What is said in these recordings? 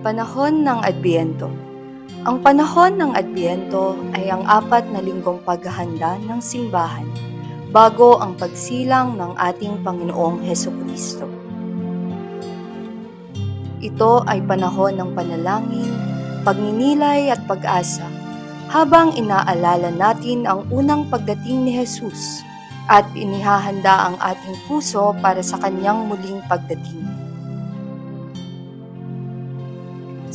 Panahon ng Adbyento. Ang panahon ng Adbyento ay ang 4 na linggong paghahanda ng simbahan bago ang pagsilang ng ating Panginoong Hesukristo. Ito ay panahon ng panalangin, pagninilay at pag-asa habang inaalala natin ang unang pagdating ni Jesus at inihahanda ang ating puso para sa kanyang muling pagdating.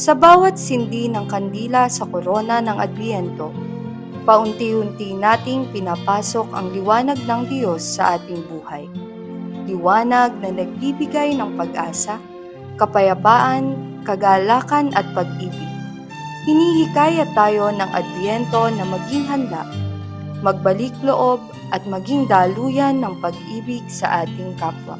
Sa bawat sindi ng kandila sa korona ng Adbyento, paunti-unti nating pinapasok ang liwanag ng Diyos sa ating buhay. Liwanag na nagbibigay ng pag-asa, kapayapaan, kagalakan at pag-ibig. Hinihikayat tayo ng Adbyento na maging handa, magbalik loob at maging daluyan ng pag-ibig sa ating kapwa.